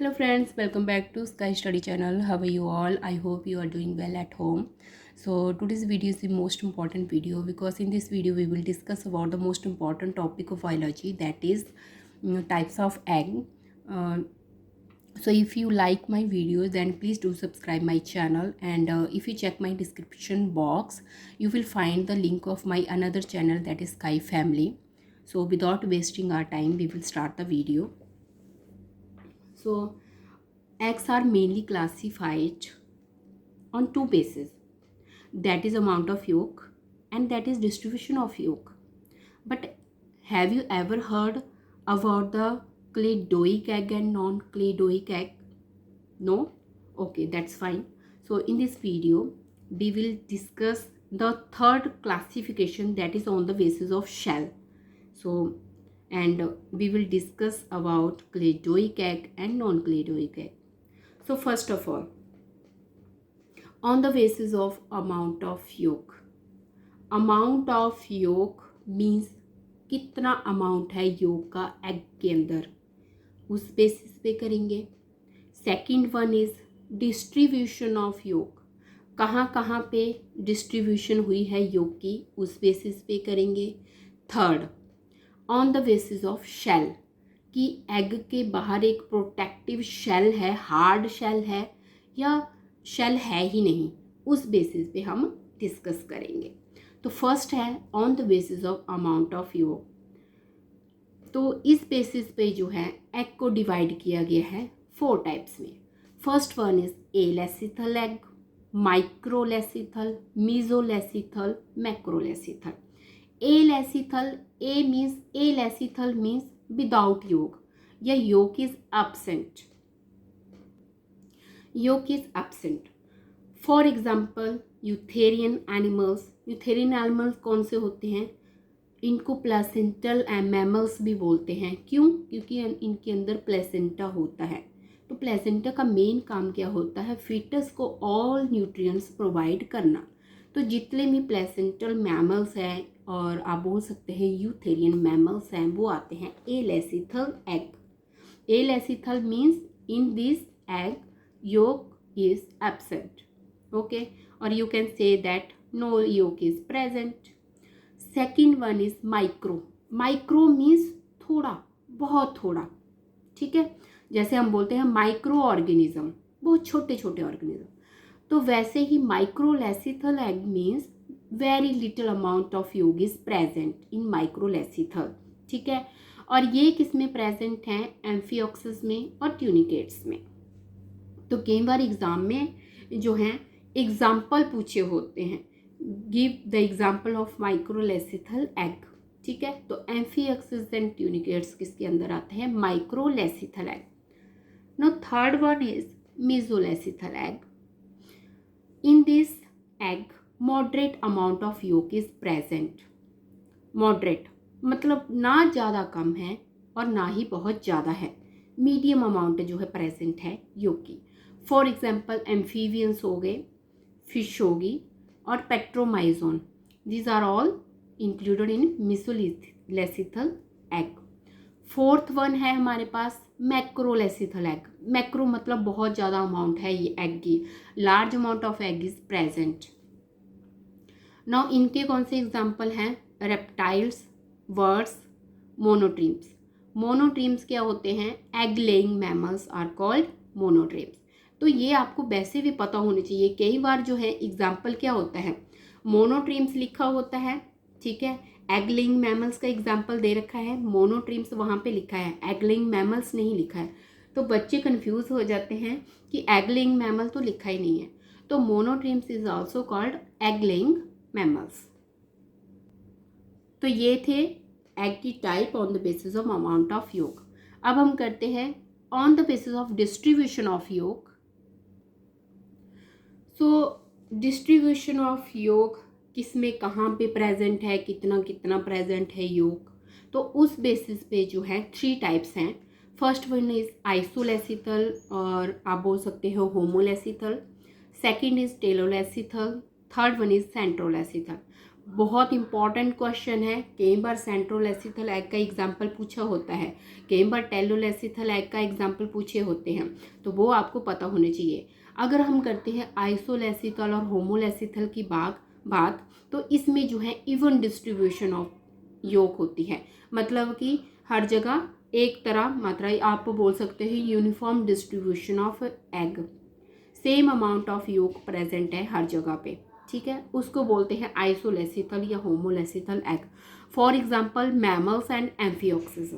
Hello friends, welcome back to Sky Study channel. How are you all? I hope you are doing well at home. So today's video is the most important video because in this video we will discuss about the most important topic of biology, that is types of egg. Uh, so if you like my videos then please do subscribe my channel, and if you check my description box you will find the link of my another channel, that is Sky Family. So without wasting our time we will start the video. So eggs are mainly classified on two bases, that is amount of yolk and that is distribution of yolk. But have you ever heard about the cladoic egg and non-cladoic egg? No? Okay, that's fine. So in this video we will discuss the third classification, that is on the basis of shell. So and we will discuss about cladoic egg and non-cladoic egg. So first of all, on the basis of amount of yolk. Amount of yolk means कितना amount है yolk का egg के अंदर, उस basis पे करेंगे. Second one is distribution of yolk. कहाँ कहाँ पे डिस्ट्रीब्यूशन हुई है yolk की, उस बेसिस पे करेंगे. Third, on the basis of shell, कि एग के बाहर एक प्रोटेक्टिव शेल है, हार्ड शेल है या शेल है ही नहीं, उस बेसिस पे हम डिस्कस करेंगे. तो फर्स्ट है on the basis of amount of यolk. तो इस बेसिस पे जो है एग को डिवाइड किया गया है 4 टाइप्स में. First one is alecithal egg, microlecithal, mesolecithal, macrolecithal. Alecithal, A means alecithal means without yolk, या yolk is absent. Yolk is absent. For example, eutherian animals. Eutherian animals कौन से होते हैं? इनको प्लेसेंटल मैमल्स भी बोलते हैं. क्यों? क्योंकि इनके अंदर प्लेसेंटा होता है. तो प्लेसेंटा का मेन काम क्या होता है? फीटस को ऑल न्यूट्रिएंट्स प्रोवाइड करना. तो जितने भी प्लेसेंटल मैमल्स हैं और आप बोल सकते हैं यूथेरियन मैमल्स हैं, वो आते हैं alecithal egg. Alecithal means in this egg yolk is absent. Okay, or you can say that no yolk is present. Second one is micro. Micro means थोड़ा, बहुत थोड़ा. ठीक है, जैसे हम बोलते हैं माइक्रो ऑर्गेनिज्म, बहुत छोटे छोटे ऑर्गेनिज्म. तो वैसे ही microlecithal egg means very little amount of yolk is present in microlecithal. ठीक है, और ये किस में प्रेजेंट हैं? एम्फियोक्सिस में और ट्यूनिकेट्स में. तो कई बार एग्जाम में जो हैं एग्जाम्पल पूछे होते हैं, give the example of microlecithal egg. ठीक है, तो एम्फियोक्सिस एंड ट्यूनिकेट्स किसके अंदर आते हैं? Microlecithal egg. No third one is mesolecithal egg. In this egg, moderate amount of yolk is present. Moderate मतलब ना ज़्यादा कम है और ना ही बहुत ज़्यादा है, मीडियम अमाउंट जो है प्रेजेंट है yolk की. फॉर एग्जाम्पल एम्फीबियंस हो गए, फिश होगी और petromyzon. These are all included in mesolecithal egg. Fourth one है हमारे पास मैक्रोलेसिथल एग. मैक्रो मतलब बहुत ज़्यादा अमाउंट है ये एग की, large amount of egg is present. Now इनके कौन से एग्जांपल हैं? Reptiles, birds, monotremes. मोनोट्रीम्स क्या होते हैं? Egg laying mammals are called monotremes. तो ये आपको वैसे भी पता होनी चाहिए. कई बार जो है एग्जाम्पल क्या होता है, मोनोट्रीम्स लिखा होता है, ठीक है, एग लेइंग मैमल्स का एग्जाम्पल दे रखा है, मोनोट्रीम्स वहाँ पे लिखा है, एग लेइंग मैमल्स नहीं लिखा है. तो बच्चे कंफ्यूज हो जाते हैं कि एग लेइंग मैमल तो लिखा ही नहीं है. तो monotremes is also called egg laying mammals. तो ये थे एग की type on the basis of amount of yolk. अब हम करते हैं on the basis of distribution of yolk. So distribution of yolk किस में कहाँ पे प्रेजेंट है, कितना कितना प्रेजेंट है yolk. तो उस बेसिस पे जो है 3 टाइप्स हैं. फर्स्ट वन इज आइसोलेसिथल और आप बोल सकते हो homolecithal. Second is telolecithal. Third one is centrolecithal. बहुत इंपॉर्टेंट क्वेश्चन है। कई बार सेंट्रोलेसिथल एग का एग्जाम्पल पूछा होता है, कई बार टेलोलेसिथल एग का एग्जाम्पल पूछे होते हैं, तो वो आपको पता होने चाहिए। अगर हम करते हैं आइसोलेसिथल और होमोलेसिथल की बात तो इसमें जो है इवन डिस्ट्रीब्यूशन ऑफ योग होती है, मतलब कि हर जगह एक तरह मात्रा, आप बोल सकते हैं uniform distribution of egg, same amount of योग प्रेजेंट है हर जगह पे, ठीक है, उसको बोलते हैं आइसोलेसिथल या homolecithal egg. For example mammals and amphioxus.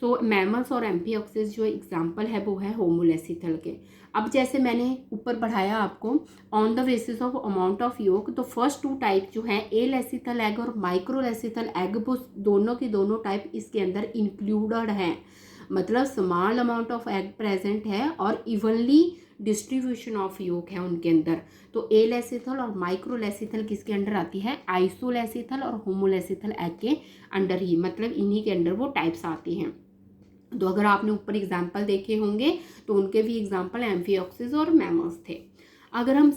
So mammals और एम्फिऑक्सिस जो एग्जांपल है वो है होमोलेसिथल के। अब जैसे मैंने ऊपर पढ़ाया आपको on the basis of amount of योग, तो फर्स्ट टू टाइप जो है एलेसिथल एग और माइक्रोलेसिथल एग, वो दोनों की दोनों टाइप इसके अंदर इंक्लूडेड हैं, मतलब small amount of egg present है और इवनली डिस्ट्रीब्यूशन ऑफ योग है उनके अंदर। तो एलेसिथल और माइक्रोलेसिथल किसके अंडर आती है? आइसोलेसिथल और होमोलेसिथल एग के अंडर ही, मतलब इन्हीं के अंडर वो टाइप्स आती हैं। तो अगर आपने ऊपर एग्जाम्पल देखे होंगे तो उनके भी एग्जाम्पल एम्फिऑक्सिस और मैमल्स थे। अगर हम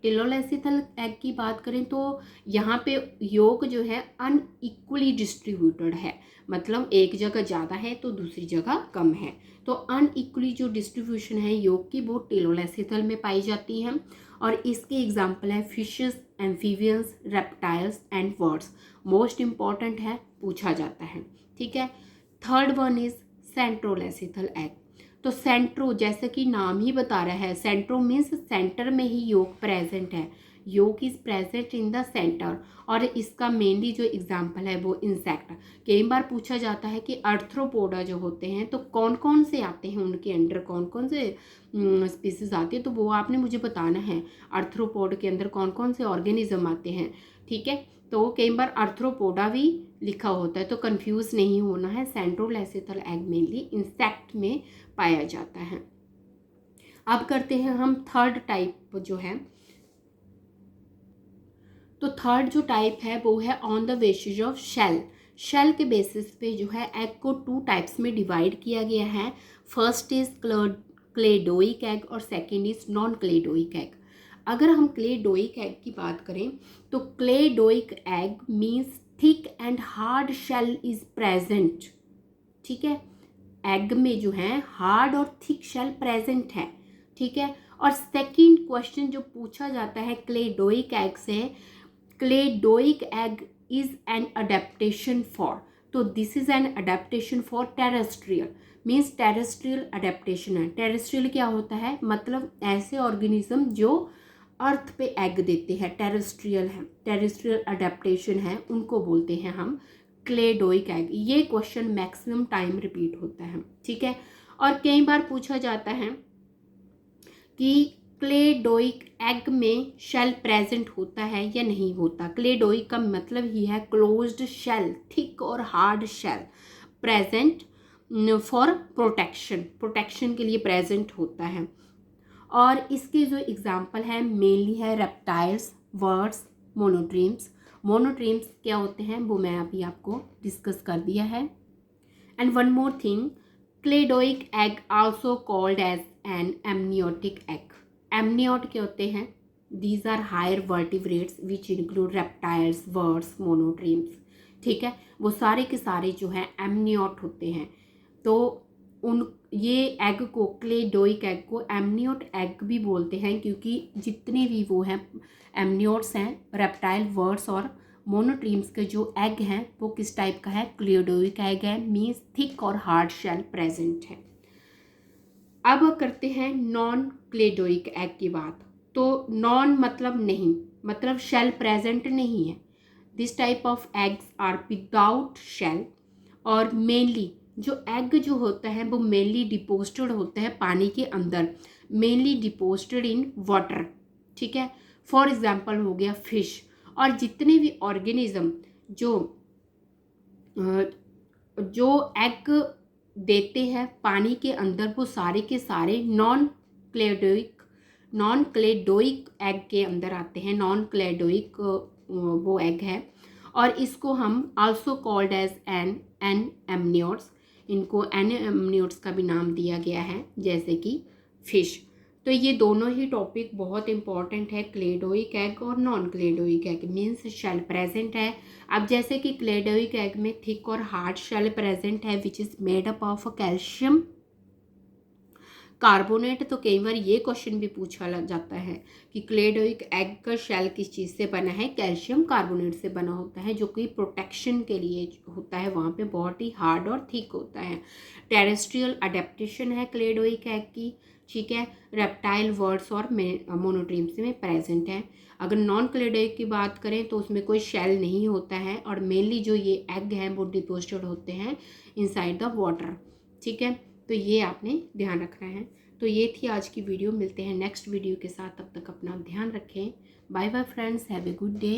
टेलोलेसिथल एग की बात करें तो यहाँ पे योग जो है अनइक्वली डिस्ट्रीब्यूटेड है, मतलब एक जगह ज़्यादा है तो दूसरी जगह कम है। तो अनइक्वली जो डिस्ट्रीब्यूशन है योग की वो टेलोलेसिथल में पाई जाती है। और इसके एग्जाम्पल है fishes, amphibians, reptiles and birds. Most important है, पूछा जाता है, ठीक है। Third one is centrolecithal egg. तो सेंट्रो जैसे कि नाम ही बता रहा है, सेंट्रो मीन्स सेंटर में ही योग प्रेजेंट है, योग is present in the centre. और इसका मेनली जो एग्जाम्पल है वो इंसेक्ट। कई बार पूछा जाता है कि अर्थ्रोपोडा जो होते हैं तो कौन कौन से आते हैं, उनके अंडर कौन कौन से स्पीसीज आती है, तो वो आपने मुझे बताना है अर्थ्रोपोड के अंदर कौन कौन से ऑर्गेनिज्म आते हैं, ठीक है। तो कई बार अर्थ्रोपोडा भी लिखा होता है, तो कंफ्यूज नहीं होना है। सेंट्रोलेसिथल एग मेनली इंसेक्ट में पाया जाता है। अब करते हैं हम थर्ड टाइप जो है, तो थर्ड जो टाइप है वो है on the basis of shell. Shell के बेसिस पे जो है एग को टू टाइप्स में डिवाइड किया गया है। फर्स्ट इज क्लेडोइक एग और second is non cleidoic egg. अगर हम क्लेडोइक एग की बात करें तो cleidoic egg means thick and hard shell is present, ठीक है। एग में जो है हार्ड और थिक शेल प्रेजेंट है, ठीक है। और सेकंड क्वेश्चन जो पूछा जाता है क्लेडोइक एग से, cleidoic egg is an adaptation for, तो this is an adaptation for terrestrial, means terrestrial adaptation है। टेरेस्ट्रियल क्या होता है? मतलब ऐसे ऑर्गेनिज्म जो अर्थ पे एग देते हैं, टेरेस्ट्रियल है, टेरेस्ट्रियल अडेप्टेशन है, उनको बोलते हैं हम क्लेडोइक एग। ये क्वेश्चन मैक्सिमम टाइम रिपीट होता है, ठीक है। और कई बार पूछा जाता है कि क्लेडोइक एग में शेल प्रेजेंट होता है या नहीं होता। क्लेडोइक का मतलब ही है क्लोज्ड शेल, थिक और hard shell present for protection, protection के लिए प्रेजेंट होता है। और इसके जो एग्जाम्पल है मेनली है रेप्टाइल्स, बर्ड्स, मोनोट्रीम्स। मोनोट्रीम्स क्या होते हैं वो मैं अभी आपको डिस्कस कर दिया है। And one more thing, cleidoic egg also called as an amniotic egg. Amniote क्या होते हैं? These are higher vertebrates which include reptiles, birds, monotremes, ठीक है। वो सारे के सारे जो हैं एमनियोट होते हैं। तो उन ये एग को, क्लेडोइक एग को एमनियोट एग भी बोलते हैं, क्योंकि जितने भी वो हैं एमनियोट्स हैं, रेप्टाइल, बर्ड्स और मोनोट्रीम्स के जो एग हैं वो किस टाइप का है? क्लेडोइक एग है, मीन्स थिक और हार्ड शेल प्रेजेंट है। अब करते हैं नॉन क्लेडोइक एग की बात। तो नॉन मतलब नहीं, मतलब शेल प्रेजेंट नहीं है। This type of eggs are without shell. और मेनली जो एग जो होता है वो मेनली डिपोजिटेड होता है पानी के अंदर, मेनली डिपोजिटेड इन वाटर, ठीक है। फॉर एग्जांपल हो गया फिश। और जितने भी ऑर्गेनिज्म जो एग देते हैं पानी के अंदर, वो सारे के सारे नॉन क्लेडोइक एग के अंदर आते हैं। नॉन क्लेडोइक वो एग है, और इसको हम also called as an amniotes. इनको एन एमनियोट्स का भी नाम दिया गया है, जैसे कि फिश। तो ये दोनों ही टॉपिक बहुत इंपॉर्टेंट है, क्लेडोइक एग और non cleidoic egg means shell present है। अब जैसे कि क्लेडोइक एग में थिक और हार्ड शेल प्रेजेंट है which is made up of calcium carbonate. तो कई बार ये क्वेश्चन भी पूछा लग जाता है कि क्लेडोइक एग का शेल किस चीज़ से बना है, कैल्शियम कार्बोनेट से बना होता है, जो कि प्रोटेक्शन के लिए होता है, वहाँ पे बहुत ही हार्ड और थिक होता है। टेरेस्ट्रियल अडेप्टेशन है क्लेडोइक एग की, ठीक है, रेप्टाइल वर्ड्स और मोनोट्रीम्स में प्रेजेंट है। अगर नॉन क्लेडोइक की बात करें तो उसमें कोई शेल नहीं होता है और मेनली जो ये एग हैं वो डिपोजिटेड होते हैं इनसाइड द वाटर, ठीक है। तो ये आपने ध्यान रखना है। तो ये थी आज की वीडियो, मिलते हैं नेक्स्ट वीडियो के साथ, तब तक अपना ध्यान रखें। Bye bye friends, have a good day.